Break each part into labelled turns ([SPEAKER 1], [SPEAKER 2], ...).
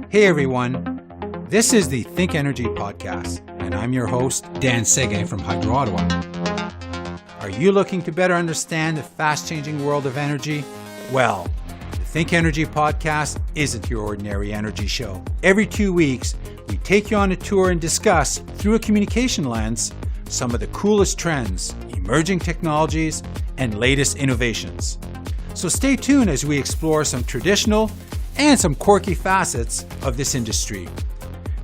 [SPEAKER 1] Hey everyone, this is the ThinkEnergy podcast, and I'm your host, Dan Seguin from Hydro Ottawa. Are you looking to better understand the fast-changing world of energy? Well, the ThinkEnergy podcast isn't your ordinary energy show. Every 2 weeks, we take you on a tour and discuss, through a communication lens, some of the coolest trends, emerging technologies, and latest innovations. So stay tuned as we explore some traditional and some quirky facets of this industry.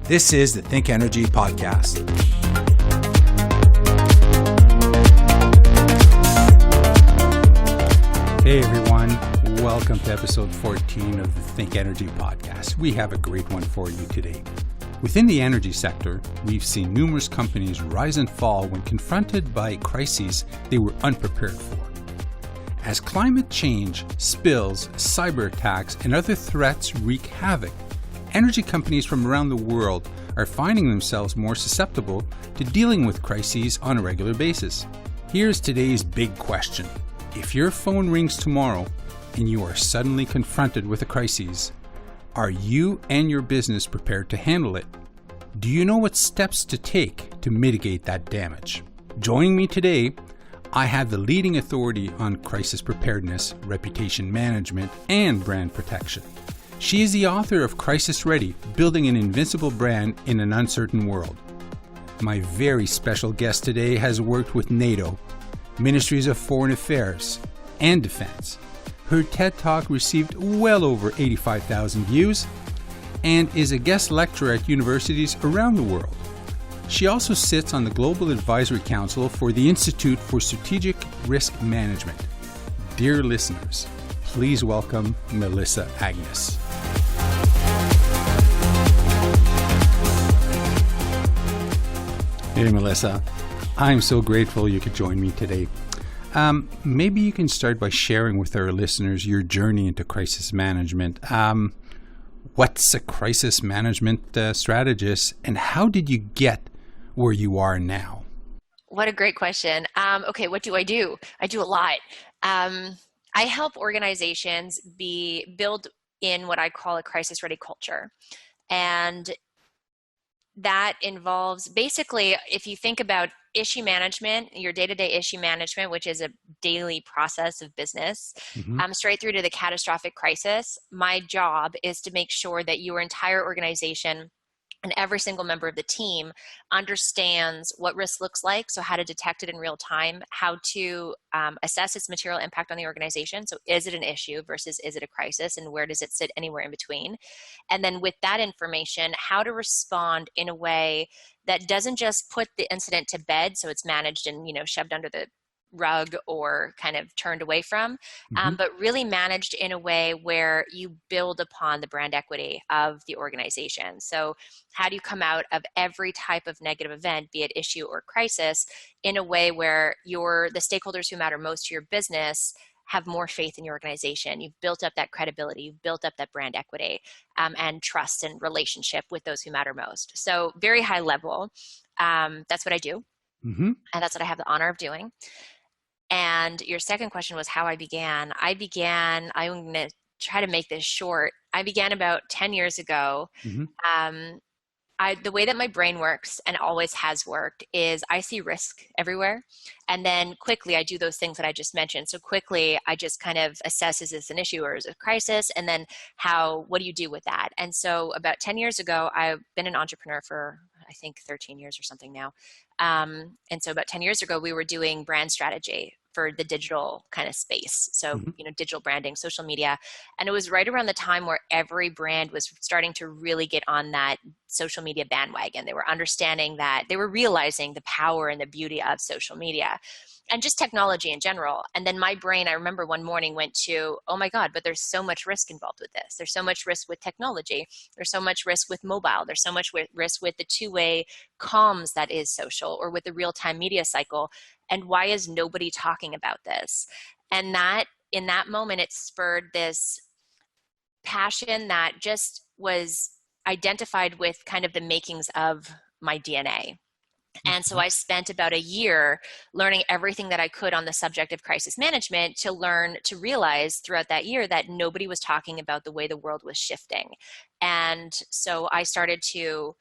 [SPEAKER 1] This is the ThinkEnergy podcast. Hey everyone, welcome to episode 14 of the ThinkEnergy podcast. We have a great one for you today. Within the energy sector, we've seen numerous companies rise and fall when confronted by crises they were unprepared for. As climate change, spills, cyber attacks, and other threats wreak havoc, energy companies from around the world are finding themselves more susceptible to dealing with crises on a regular basis. Here's today's big question. If your phone rings tomorrow and you are suddenly confronted with a crisis, are you and your business prepared to handle it? Do you know what steps to take to mitigate that damage? Joining me today, I have the leading authority on crisis preparedness, reputation management, and brand protection. She is the author of Crisis Ready, Building an Invincible Brand in an Uncertain World. My very special guest today has worked with NATO, Ministries of Foreign Affairs, and Defense. Her TED Talk received well over 85,000 views and is a guest lecturer at universities around the world. She also sits on the Global Advisory Council for the Institute for Strategic Risk Management. Dear listeners, please welcome Melissa Agnes. Hey Melissa, I'm so grateful you could join me today. Maybe you can start by sharing with our listeners your journey into crisis management. What's a crisis management strategist, and how did you get where you are now?
[SPEAKER 2] What a great question. Okay, what do? I do a lot. I help organizations build in what I call a crisis-ready culture. And that involves basically, if you think about issue management, your day-to-day issue management, which is a daily process of business, straight through to the catastrophic crisis, my job is to make sure that your entire organization and every single member of the team understands what risk looks like, so how to detect it in real time, how to assess its material impact on the organization. So is it an issue versus is it a crisis, and where does it sit anywhere in between? And then with that information, how to respond in a way that doesn't just put the incident to bed, so it's managed and shoved under the rug or kind of turned away from, but really managed in a way where you build upon the brand equity of the organization. So how do you come out of every type of negative event, be it issue or crisis, in a way where the stakeholders who matter most to your business have more faith in your organization? You've built up that credibility, you've built up that brand equity, and trust and relationship with those who matter most. So very high level, that's what I do. And that's what I have the honor of doing. And your second question was how I began. I'm going to try to make this short. I began about 10 years ago. The way that my brain works, and always has worked, is I see risk everywhere. And then quickly I do those things that I just mentioned. So quickly I just kind of assess, is this an issue or is it a crisis? And then what do you do with that? And so about 10 years ago, I've been an entrepreneur for, I think, 13 years or something now. And so about 10 years ago, we were doing brand strategy for the digital kind of space. So, digital branding, social media. And it was right around the time where every brand was starting to really get on that social media bandwagon. They were understanding that, they were realizing the power and the beauty of social media and just technology in general. And then my brain, I remember one morning, went to, oh my God, but there's so much risk involved with this. There's so much risk with technology. There's so much risk with mobile. There's so much risk with the two-way comms that is social, or with the real-time media cycle. And why is nobody talking about this? And that, in that moment, it spurred this passion that just was identified with kind of the makings of my DNA. And so I spent about a year learning everything that I could on the subject of crisis management to realize throughout that year that nobody was talking about the way the world was shifting. And so I started to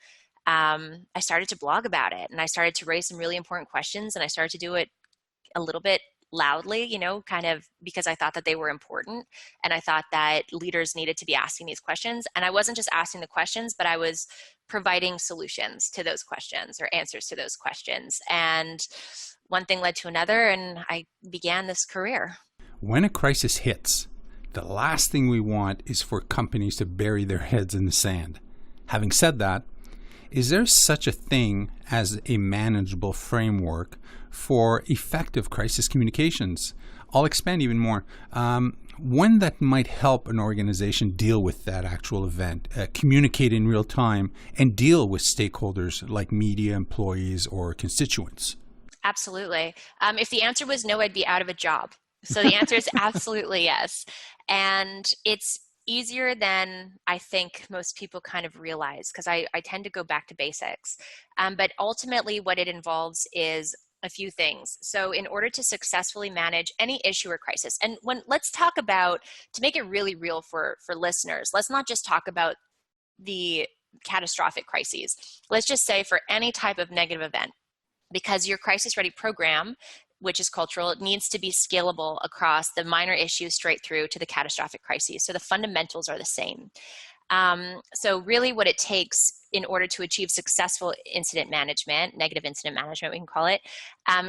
[SPEAKER 2] blog about it, and I started to raise some really important questions, and I started to do it a little bit loudly, kind of because I thought that they were important, and I thought that leaders needed to be asking these questions. And I wasn't just asking the questions, but I was providing solutions to those questions or answers to those questions. And one thing led to another, and I began this career.
[SPEAKER 1] When a crisis hits, the last thing we want is for companies to bury their heads in the sand. Having said that, is there such a thing as a manageable framework for effective crisis communications? I'll expand even more. One that might help an organization deal with that actual event, communicate in real time, and deal with stakeholders like media, employees, or constituents.
[SPEAKER 2] Absolutely. If the answer was no, I'd be out of a job. So the answer is absolutely yes. And it's easier than I think most people kind of realize, because I tend to go back to basics. But ultimately what it involves is a few things. So in order to successfully manage any issue or crisis, and let's talk about, to make it really real for listeners, let's not just talk about the catastrophic crises. Let's just say for any type of negative event, because your crisis ready program, which is cultural, it needs to be scalable across the minor issues straight through to the catastrophic crises. So the fundamentals are the same. So really what it takes in order to achieve successful incident management, negative incident management we can call it,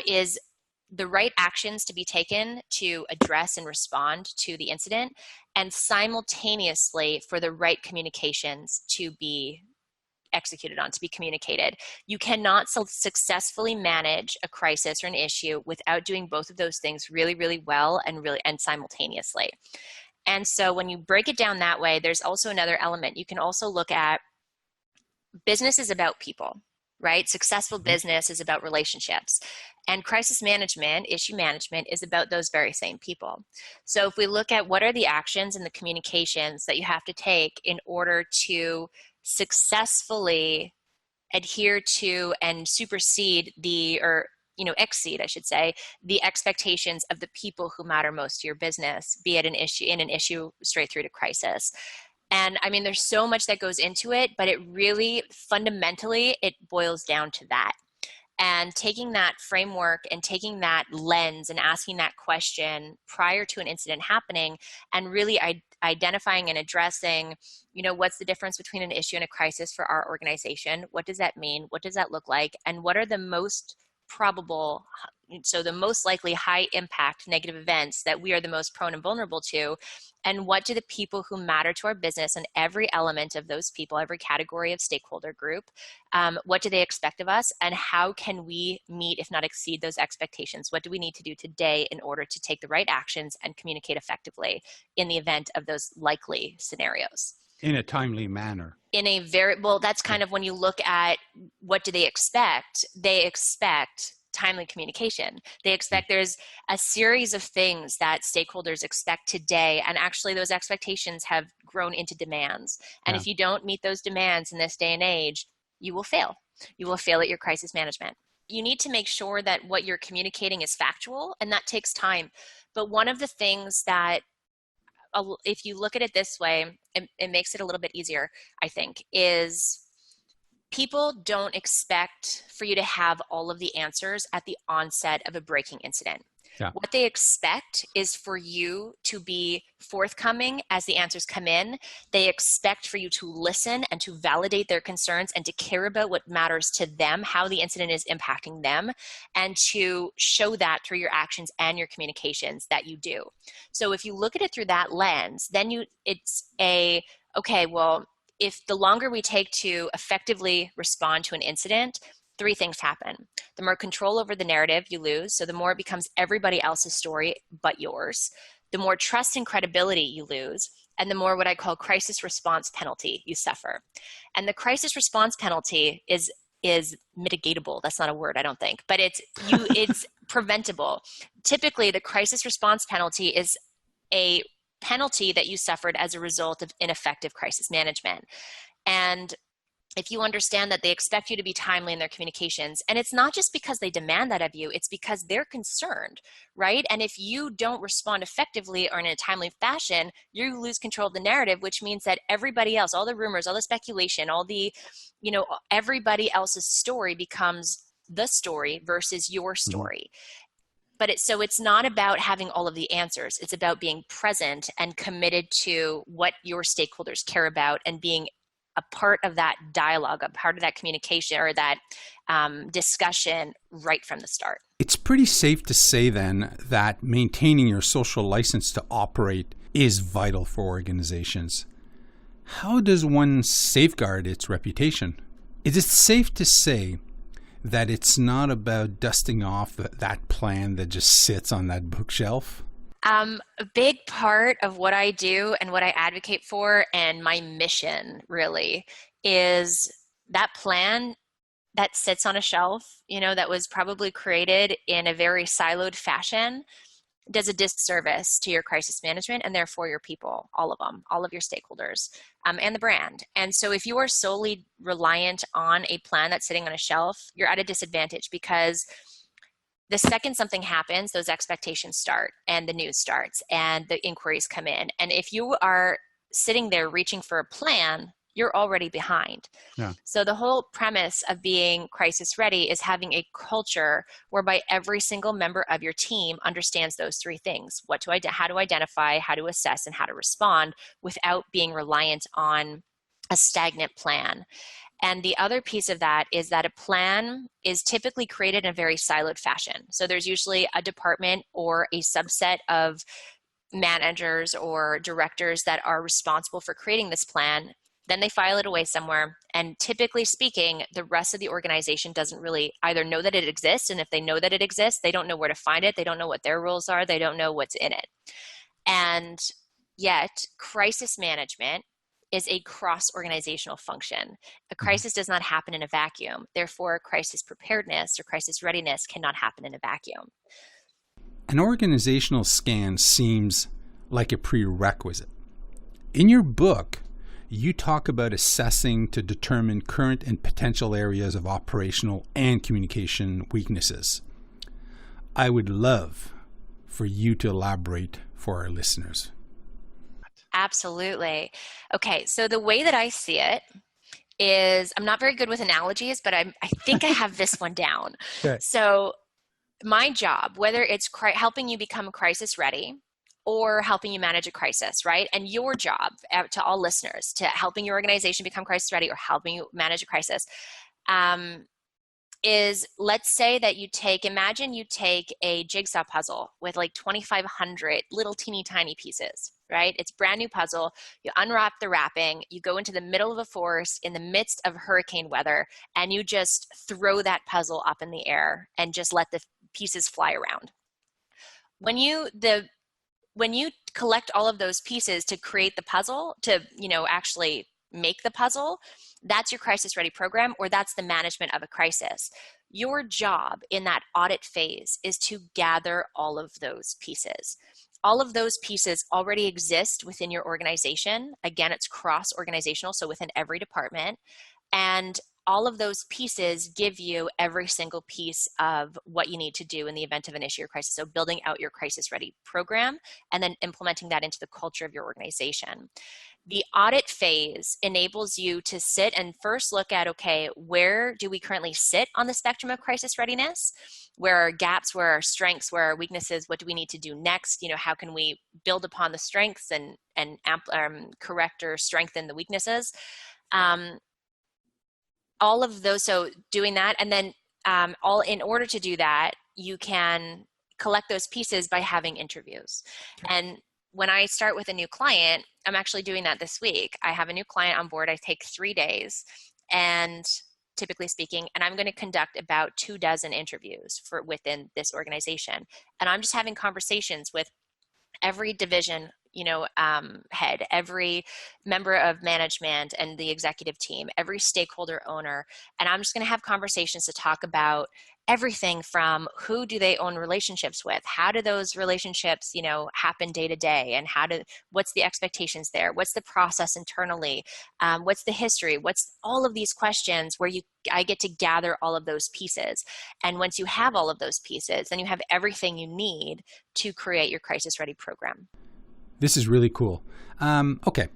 [SPEAKER 2] is the right actions to be taken to address and respond to the incident, and simultaneously for the right communications to be executed on, to be communicated. You cannot successfully manage a crisis or an issue without doing both of those things really, really well and simultaneously. And so when you break it down that way, there's also another element. You can also look at business is about people, right? Successful business is about relationships. And crisis management, issue management, is about those very same people. So if we look at what are the actions and the communications that you have to take in order to successfully adhere to and supersede exceed, I should say, the expectations of the people who matter most to your business, be it an issue straight through to crisis. And I mean, there's so much that goes into it, but it really fundamentally, it boils down to that. And taking that framework and taking that lens and asking that question prior to an incident happening, and really identifying and addressing, what's the difference between an issue and a crisis for our organization? What does that mean? What does that look like? And what are the most probable, so the most likely high impact negative events that we are the most prone and vulnerable to? And what do the people who matter to our business and every element of those people, every category of stakeholder group, what do they expect of us? And how can we meet, if not exceed, those expectations? What do we need to do today in order to take the right actions and communicate effectively in the event of those likely scenarios?
[SPEAKER 1] In a timely manner.
[SPEAKER 2] In a that's kind of when you look at what do they expect timely communication. They expect there's a series of things that stakeholders expect today, and actually those expectations have grown into demands. And if you don't meet those demands in this day and age, you will fail. You will fail at your crisis management. You need to make sure that what you're communicating is factual, and that takes time. But one of the things that, if you look at it this way, it makes it a little bit easier, I think, is people don't expect for you to have all of the answers at the onset of a breaking incident. Yeah. What they expect is for you to be forthcoming as the answers come in. They expect for you to listen and to validate their concerns and to care about what matters to them, how the incident is impacting them, and to show that through your actions and your communications that you do. So if you look at it through that lens, then if the longer we take to effectively respond to an incident, three things happen. The more control over the narrative you lose, so the more it becomes everybody else's story but yours. The more trust and credibility you lose, and the more what I call crisis response penalty you suffer. And the crisis response penalty is mitigatable. That's not a word, I don't think, but it's preventable. Typically, the crisis response penalty is a penalty that you suffered as a result of ineffective crisis management. And if you understand that they expect you to be timely in their communications, and it's not just because they demand that of you, it's because they're concerned, right? And if you don't respond effectively or in a timely fashion, you lose control of the narrative, which means that everybody else, all the rumors, all the speculation, all the, everybody else's story becomes the story versus your story. But it's not about having all of the answers. It's about being present and committed to what your stakeholders care about and being a part of that dialogue, a part of that communication or that discussion right from the start.
[SPEAKER 1] It's pretty safe to say then that maintaining your social license to operate is vital for organizations. How does one safeguard its reputation? Is it safe to say that it's not about dusting off that plan that just sits on that bookshelf?
[SPEAKER 2] A big part of what I do and what I advocate for and my mission really is that plan that sits on a shelf, that was probably created in a very siloed fashion, does a disservice to your crisis management and therefore your people, all of them, all of your stakeholders, and the brand. And so if you are solely reliant on a plan that's sitting on a shelf, you're at a disadvantage because the second something happens, those expectations start and the news starts and the inquiries come in. And if you are sitting there reaching for a plan, you're already behind.
[SPEAKER 1] Yeah.
[SPEAKER 2] So the whole premise of being crisis ready is having a culture whereby every single member of your team understands those three things: how to identify, how to assess, and how to respond without being reliant on a stagnant plan. And the other piece of that is that a plan is typically created in a very siloed fashion. So there's usually a department or a subset of managers or directors that are responsible for creating this plan. Then they file it away somewhere. And typically speaking, the rest of the organization doesn't really either know that it exists. And if they know that it exists, they don't know where to find it. They don't know what their rules are. They don't know what's in it. And yet, crisis management is a cross-organizational function. A crisis does not happen in a vacuum. Therefore, crisis preparedness or crisis readiness cannot happen in a vacuum.
[SPEAKER 1] An organizational scan seems like a prerequisite. In your book, you talk about assessing to determine current and potential areas of operational and communication weaknesses. I would love for you to elaborate for our listeners.
[SPEAKER 2] Absolutely. Okay, so the way that I see it is, I'm not very good with analogies, but I think I have this one down.
[SPEAKER 1] Okay.
[SPEAKER 2] So my job, whether it's helping you become crisis ready or helping you manage a crisis, right? And your job, to all listeners, to helping your organization become crisis ready or helping you manage a crisis, is, let's say that imagine you take a jigsaw puzzle with like 2,500 little teeny tiny pieces, right? It's a brand new puzzle. You unwrap the wrapping, you go into the middle of a forest in the midst of hurricane weather, and you just throw that puzzle up in the air and just let the pieces fly around. When you collect all of those pieces to create the puzzle, to actually make the puzzle, that's your crisis ready program, or that's the management of a crisis. Your job in that audit phase is to gather all of those pieces. All of those pieces already exist within your organization. Again, it's cross-organizational, so within every department. And all of those pieces give you every single piece of what you need to do in the event of an issue or crisis. So building out your crisis ready program and then implementing that into the culture of your organization. The audit phase enables you to sit and first look at, okay, where do we currently sit on the spectrum of crisis readiness? Where are gaps? Where are strengths? Where are weaknesses? What do we need to do next? How can we build upon the strengths and correct or strengthen the weaknesses? All of those, so doing that, and then in order to do that, you can collect those pieces by having interviews. And when I start with a new client, I'm actually doing that this week. I have a new client on board. I take 3 days, and typically speaking, and I'm going to conduct about 24 interviews within this organization. And I'm just having conversations with every division, head, every member of management and the executive team, every stakeholder owner. And I'm just going to have conversations to talk about everything from who do they own relationships with? How do those relationships, happen day to day? And what's the expectations there? What's the process internally? What's the history? What's all of these questions where I get to gather all of those pieces. And once you have all of those pieces, then you have everything you need to create your crisis ready program.
[SPEAKER 1] This is really cool. Okay.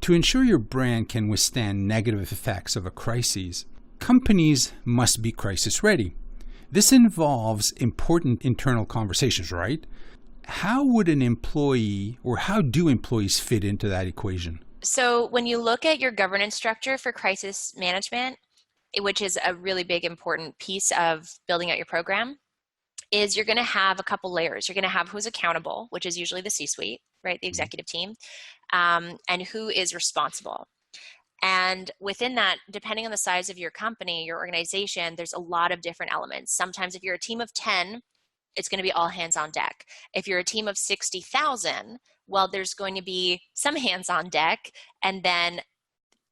[SPEAKER 1] To ensure your brand can withstand negative effects of a crisis, companies must be crisis ready. This involves important internal conversations, right? How would an employee, or how do employees fit into that equation?
[SPEAKER 2] So when you look at your governance structure for crisis management, which is a really big important piece of building out your program, is you're going to have a couple layers. You're going to have who's accountable, which is usually the C-suite, right? The executive team, and who is responsible. And within that, depending on the size of your company, your organization, there's a lot of different elements. Sometimes if you're a team of 10, it's going to be all hands on deck. If you're a team of 60,000, well, there's going to be some hands on deck and then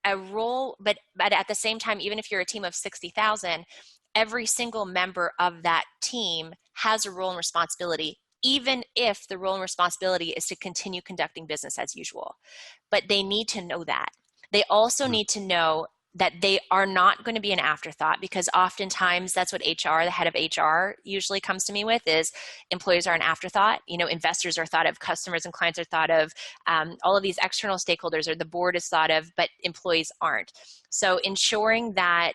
[SPEAKER 2] a role, but at the same time, even if you're a team of 60,000, every single member of that team has a role and responsibility, even if the role and responsibility is to continue conducting business as usual. But they need to know that. They also need to know that they are not going to be an afterthought, because oftentimes that's what HR, the head of HR, usually comes to me with is employees are an afterthought. Investors are thought of, customers and clients are thought of, all of these external stakeholders or the board is thought of, but employees aren't. So ensuring that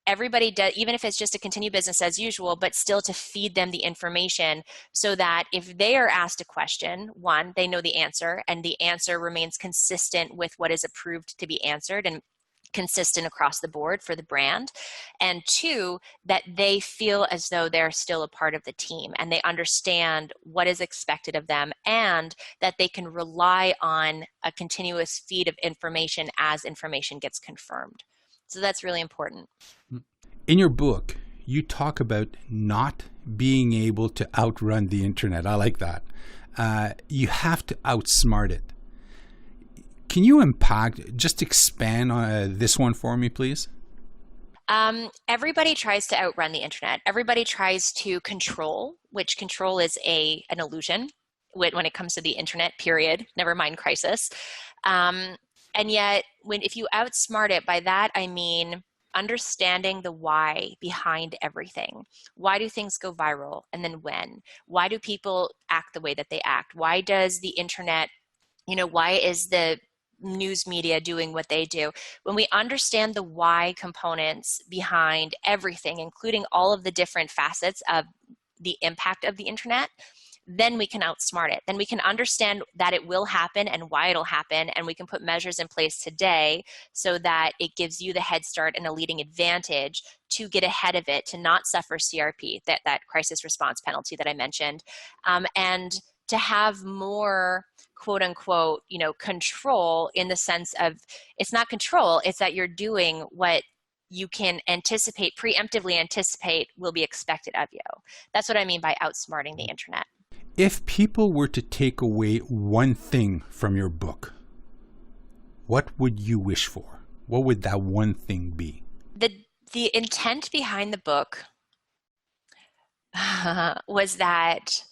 [SPEAKER 2] everybody does, even if it's just to continue business as usual, but still to feed them the information so that if they are asked a question, one, they know the answer and the answer remains consistent with what is approved to be answered and consistent across the board for the brand. And two, that they feel as though they're still a part of the team and they understand what is expected of them and that they can rely on a continuous feed of information as information gets confirmed. So that's really important.
[SPEAKER 1] In your book, you talk about not being able to outrun the internet. I like that. You have to outsmart it. Can you just expand on this one for me, please?
[SPEAKER 2] Everybody tries to outrun the internet. Everybody tries to control, which control is an illusion when it comes to the internet, period, never mind crisis. And yet, if you outsmart it, by that I mean understanding the why behind everything. Why do things go viral? And then when? Why do people act the way that they act? Why does the internet, why is the news media doing what they do? When we understand the why components behind everything, including all of the different facets of the impact of the internet, then we can outsmart it. Then we can understand that it will happen and why it'll happen, and we can put measures in place today so that it gives you the head start and a leading advantage to get ahead of it, to not suffer CRP, that crisis response penalty that I mentioned, and to have more quote unquote, control in the sense of it's not control, it's that you're doing what you can preemptively anticipate will be expected of you. That's what I mean by outsmarting the internet.
[SPEAKER 1] If people were to take away one thing from your book, what would you wish for? What would that one thing be?
[SPEAKER 2] The intent behind the book was that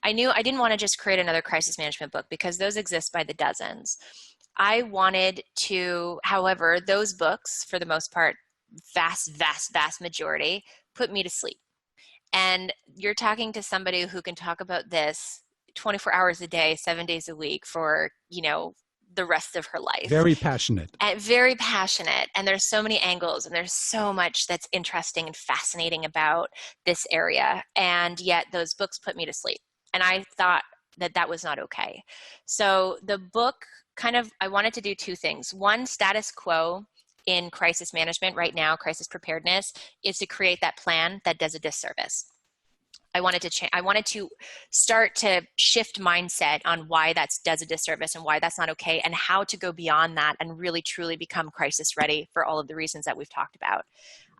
[SPEAKER 2] I knew I didn't want to just create another crisis management book because those exist by the dozens. I wanted to, however, those books, for the most part, vast majority, put me to sleep. And you're talking to somebody who can talk about this 24 hours a day, 7 days a week for, the rest of her life.
[SPEAKER 1] Very passionate.
[SPEAKER 2] And very passionate. And there's so many angles and there's so much that's interesting and fascinating about this area. And yet those books put me to sleep. And I thought that was not okay. So the book I wanted to do two things. One, status quo in crisis management right now, crisis preparedness, is to create that plan that does a disservice. I wanted to start to shift mindset on why that does a disservice and why that's not okay, and how to go beyond that and really truly become crisis ready for all of the reasons that we've talked about.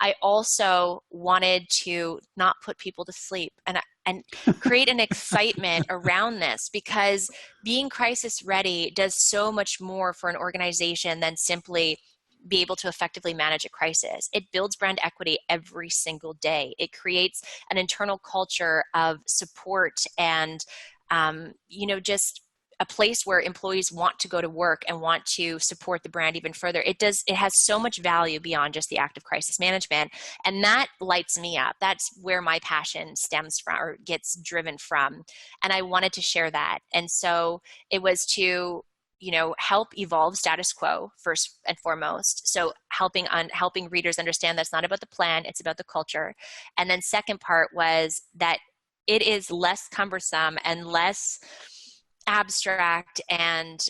[SPEAKER 2] I also wanted to not put people to sleep. And and create an excitement around this, because being crisis ready does so much more for an organization than simply be able to effectively manage a crisis. It builds brand equity every single day. It creates an internal culture of support and, just a place where employees want to go to work and want to support the brand even further. It has so much value beyond just the act of crisis management. And that lights me up. That's where my passion stems from, or gets driven from. And I wanted to share that. And so it was to help evolve status quo first and foremost. So helping readers understand that's not about the plan, it's about the culture. And then second part was that it is less cumbersome and less abstract and,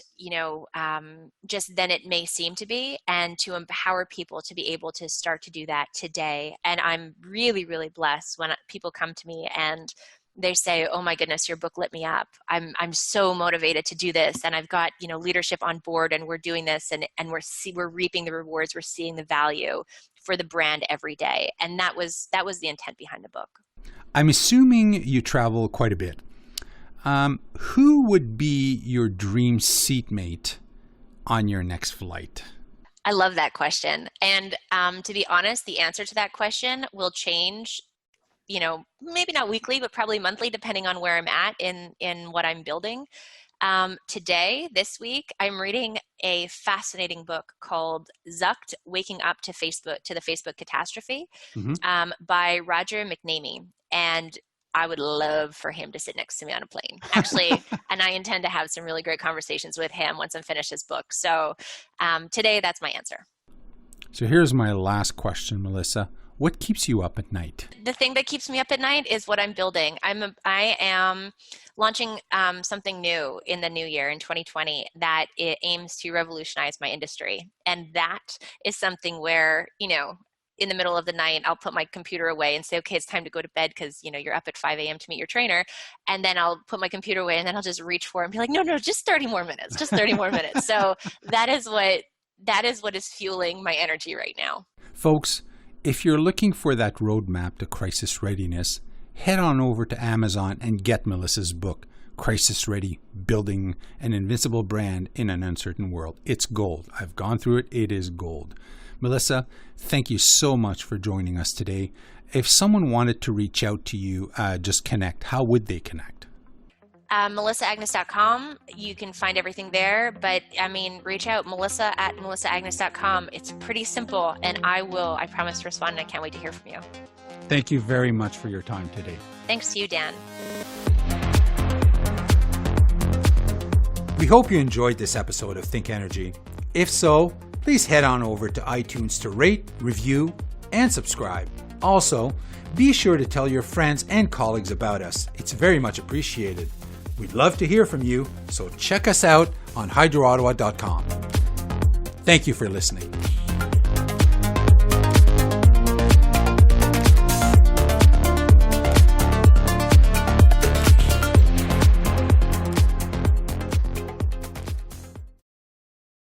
[SPEAKER 2] just than it may seem to be, and to empower people to be able to start to do that today. And I'm really, really blessed when people come to me and they say, oh my goodness, your book lit me up. I'm so motivated to do this. And I've got, leadership on board, and we're doing this, and we're reaping the rewards. We're seeing the value for the brand every day. And that was the intent behind the book.
[SPEAKER 1] I'm assuming you travel quite a bit. Who would be your dream seatmate on your next flight?
[SPEAKER 2] I love that question. And to be honest, the answer to that question will change, maybe not weekly, but probably monthly, depending on where I'm at in what I'm building. This week, I'm reading a fascinating book called Zucked: Waking Up to the Facebook Catastrophe, by Roger McNamee. And I would love for him to sit next to me on a plane, actually. And I intend to have some really great conversations with him once I'm finished his book. So today, that's my answer.
[SPEAKER 1] So here's my last question, Melissa. What keeps you up at night?
[SPEAKER 2] The thing that keeps me up at night is what I'm building. I am launching something new in the new year, in 2020, that it aims to revolutionize my industry. And that is something where, in the middle of the night, I'll put my computer away and say, okay, it's time to go to bed, because, you're up at 5 a.m. to meet your trainer. And then I'll put my computer away, and then I'll just reach for it and be like, no, just 30 more minutes, just 30 more minutes. So that is what is fueling my energy right now.
[SPEAKER 1] Folks, if you're looking for that roadmap to crisis readiness, head on over to Amazon and get Melissa's book, Crisis Ready: Building an Invincible Brand in an Uncertain World. It's gold. I've gone through it. It is gold. Melissa, thank you so much for joining us today. If someone wanted to reach out to you, just connect, how would they connect?
[SPEAKER 2] melissaagnes.com. You can find everything there, but reach out, melissa@melissaagnes.com. It's pretty simple, and I promise to respond, and I can't wait to hear from you.
[SPEAKER 1] Thank you very much for your time today.
[SPEAKER 2] Thanks to you, Dan.
[SPEAKER 1] We hope you enjoyed this episode of Think Energy. If so, please head on over to iTunes to rate, review, and subscribe. Also, be sure to tell your friends and colleagues about us. It's very much appreciated. We'd love to hear from you, so check us out on hydroottawa.com. Thank you for listening.